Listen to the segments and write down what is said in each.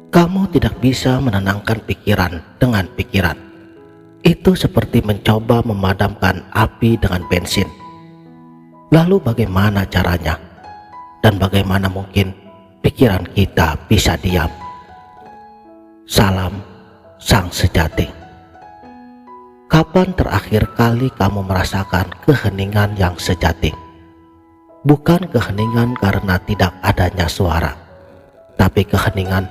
Kamu tidak bisa menenangkan pikiran dengan pikiran. Itu seperti mencoba memadamkan api dengan bensin. Lalu bagaimana caranya? Dan bagaimana mungkin pikiran kita bisa diam? Salam sang sejati. Kapan terakhir kali kamu merasakan keheningan yang sejati? Bukan keheningan karena tidak adanya suara, tapi keheningan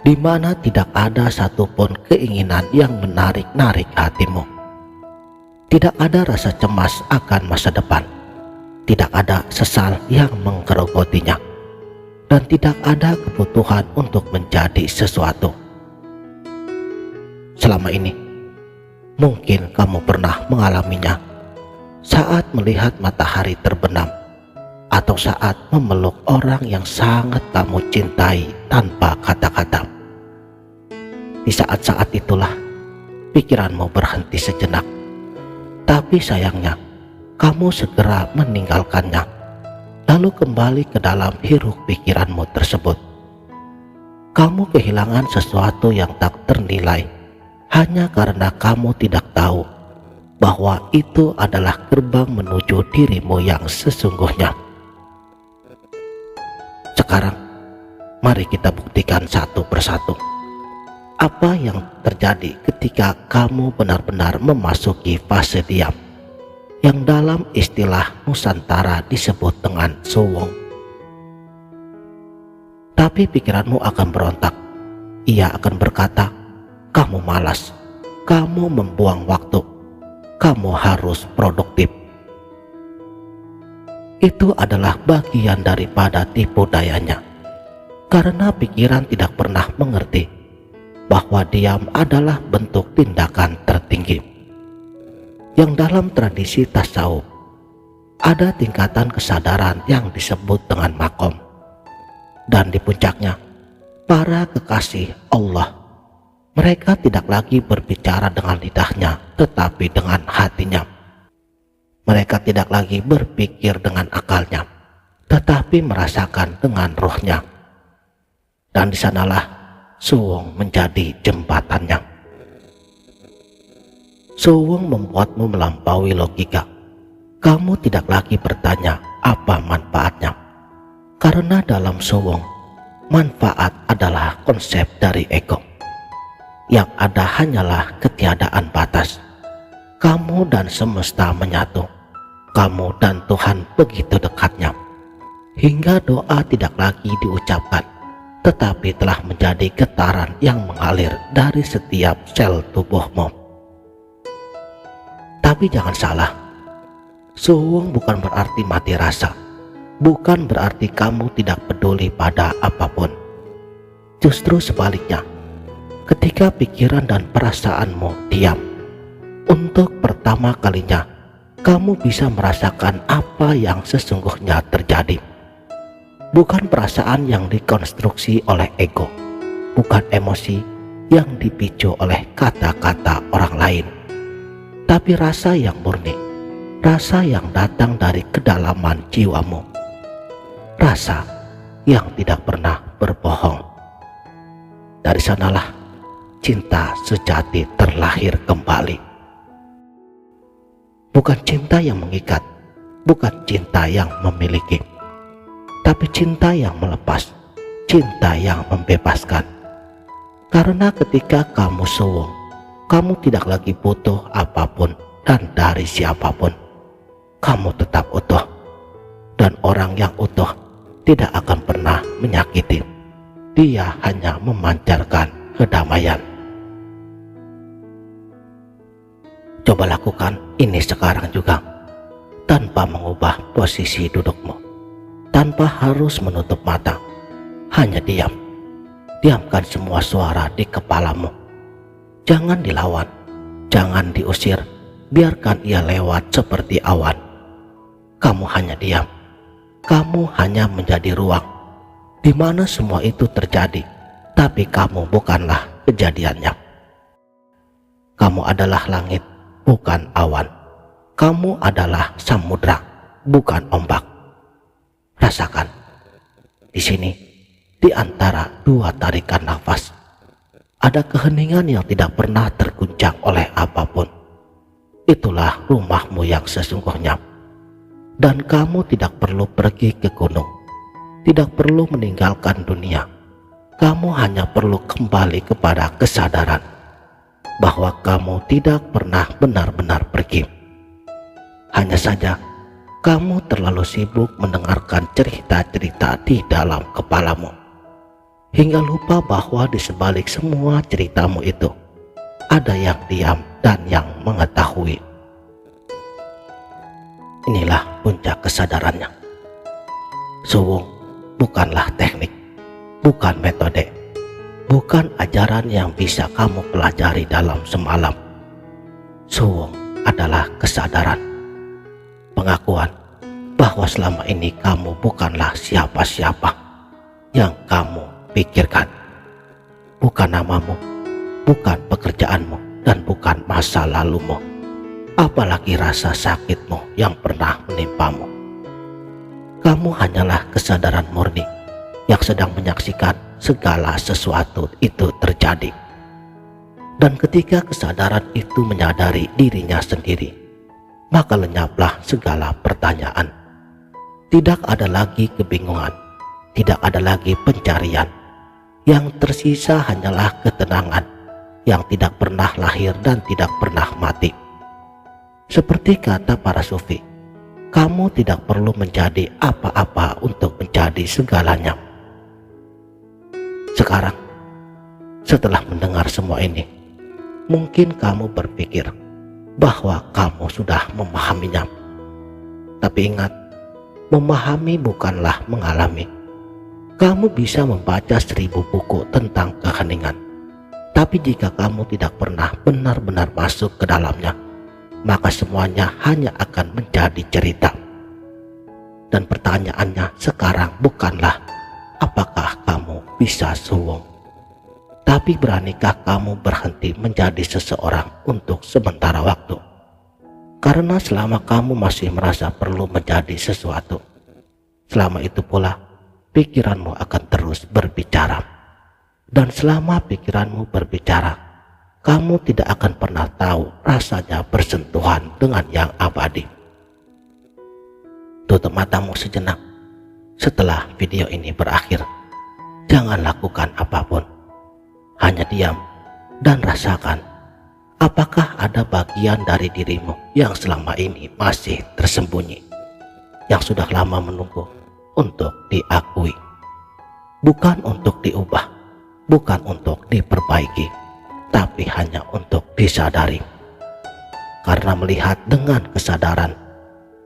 di mana tidak ada satupun keinginan yang menarik-narik hatimu. Tidak ada rasa cemas akan masa depan, tidak ada sesal yang menggerogotinya, dan tidak ada kebutuhan untuk menjadi sesuatu. Selama ini, mungkin kamu pernah mengalaminya saat melihat matahari terbenam, atau saat memeluk orang yang sangat kamu cintai tanpa kata-kata. Di saat-saat itulah pikiranmu berhenti sejenak, tapi sayangnya kamu segera meninggalkannya, lalu kembali ke dalam hiruk pikiranmu tersebut. Kamu kehilangan sesuatu yang tak ternilai hanya karena kamu tidak tahu bahwa itu adalah gerbang menuju dirimu yang sesungguhnya. Sekarang, mari kita buktikan satu persatu apa yang terjadi ketika kamu benar-benar memasuki fase diam, yang dalam istilah Nusantara disebut dengan suwung. Tapi pikiranmu akan berontak. Ia akan berkata, kamu malas, kamu membuang waktu, kamu harus produktif. Itu adalah bagian daripada tipu dayanya, karena pikiran tidak pernah mengerti bahwa diam adalah bentuk tindakan tertinggi. Yang dalam tradisi tasawuf ada tingkatan kesadaran yang disebut dengan makom, dan di puncaknya para kekasih Allah, mereka tidak lagi berbicara dengan lidahnya tetapi dengan hatinya. Mereka tidak lagi berpikir dengan akalnya tetapi merasakan dengan rohnya. Dan di sanalah suwung menjadi jembatannya. Suwung membuatmu melampaui logika. Kamu tidak lagi bertanya apa manfaatnya, karena dalam suwung manfaat adalah konsep dari ego. Yang ada hanyalah ketiadaan batas. Kamu dan semesta menyatu. Kamu dan Tuhan begitu dekatnya, hingga doa tidak lagi diucapkan, tetapi telah menjadi getaran yang mengalir dari setiap sel tubuhmu. Tapi jangan salah, suwung bukan berarti mati rasa, bukan berarti kamu tidak peduli pada apapun. Justru sebaliknya, ketika pikiran dan perasaanmu diam, untuk pertama kalinya kamu bisa merasakan apa yang sesungguhnya terjadi. Bukan perasaan yang dikonstruksi oleh ego, bukan emosi yang dipicu oleh kata-kata orang lain, tapi rasa yang murni, rasa yang datang dari kedalaman jiwamu, rasa yang tidak pernah berbohong. Dari sanalah cinta sejati terlahir kembali. Bukan cinta yang mengikat, bukan cinta yang memiliki, tapi cinta yang melepas, cinta yang membebaskan. Karena ketika kamu suwung, kamu tidak lagi butuh apapun dan dari siapapun. Kamu tetap utuh, dan orang yang utuh tidak akan pernah menyakiti. Dia hanya memancarkan kedamaian. Coba lakukan ini sekarang juga, tanpa mengubah posisi dudukmu, tanpa harus menutup mata. Hanya diam. Diamkan semua suara di kepalamu. Jangan dilawan, jangan diusir, biarkan ia lewat seperti awan. Kamu hanya diam. Kamu hanya menjadi ruang di mana semua itu terjadi, tapi kamu bukanlah kejadiannya. Kamu adalah langit, bukan awan. Kamu adalah samudra, bukan ombak. Rasakan. Di sini, di antara dua tarikan nafas. Ada keheningan yang tidak pernah terguncang oleh apapun. Itulah rumahmu yang sesungguhnya. Dan kamu tidak perlu pergi ke gunung, tidak perlu meninggalkan dunia. Kamu hanya perlu kembali kepada kesadaran bahwa kamu tidak pernah benar-benar pergi. Hanya saja kamu terlalu sibuk mendengarkan cerita-cerita di dalam kepalamu, hingga lupa bahwa di sebalik semua ceritamu itu ada yang diam dan yang mengetahui. Inilah puncak kesadarannya. Suwung bukanlah teknik, bukan metode, bukan ajaran yang bisa kamu pelajari dalam semalam. Suwung adalah kesadaran, pengakuan bahwa selama ini kamu bukanlah siapa-siapa yang kamu pikirkan. Bukan namamu, bukan pekerjaanmu, dan bukan masa lalumu, apalagi rasa sakitmu yang pernah menimpamu. Kamu hanyalah kesadaran murni yang sedang menyaksikan segala sesuatu itu terjadi. Dan ketika kesadaran itu menyadari dirinya sendiri, maka lenyaplah segala pertanyaan. Tidak ada lagi kebingungan, tidak ada lagi pencarian. Yang tersisa hanyalah ketenangan yang tidak pernah lahir dan tidak pernah mati. Seperti kata para sufi, kamu tidak perlu menjadi apa-apa untuk menjadi segalanya. Sekarang, setelah mendengar semua ini, mungkin kamu berpikir bahwa kamu sudah memahaminya. Tapi ingat, memahami bukanlah mengalami. Kamu bisa membaca 1000 buku tentang keheningan, tapi jika kamu tidak pernah benar-benar masuk ke dalamnya, maka semuanya hanya akan menjadi cerita. Dan pertanyaannya sekarang bukanlah apakah kamu bisa suwung, tapi beranikah kamu berhenti menjadi seseorang untuk sementara waktu? Karena selama kamu masih merasa perlu menjadi sesuatu, selama itu pula pikiranmu akan terus berbicara. Dan selama pikiranmu berbicara, kamu tidak akan pernah tahu rasanya bersentuhan dengan yang abadi. Tutup matamu sejenak. Setelah video ini berakhir, jangan lakukan apapun. Hanya diam dan rasakan apakah ada bagian dari dirimu yang selama ini masih tersembunyi, yang sudah lama menunggu untuk diakui, bukan untuk diubah, bukan untuk diperbaiki, tapi hanya untuk disadari. Karena melihat dengan kesadaran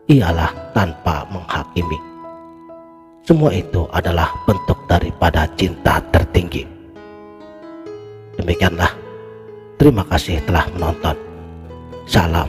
ialah tanpa menghakimi. Semua itu adalah bentuk daripada cinta tertinggi. Demikianlah. Terima kasih telah menonton. Salam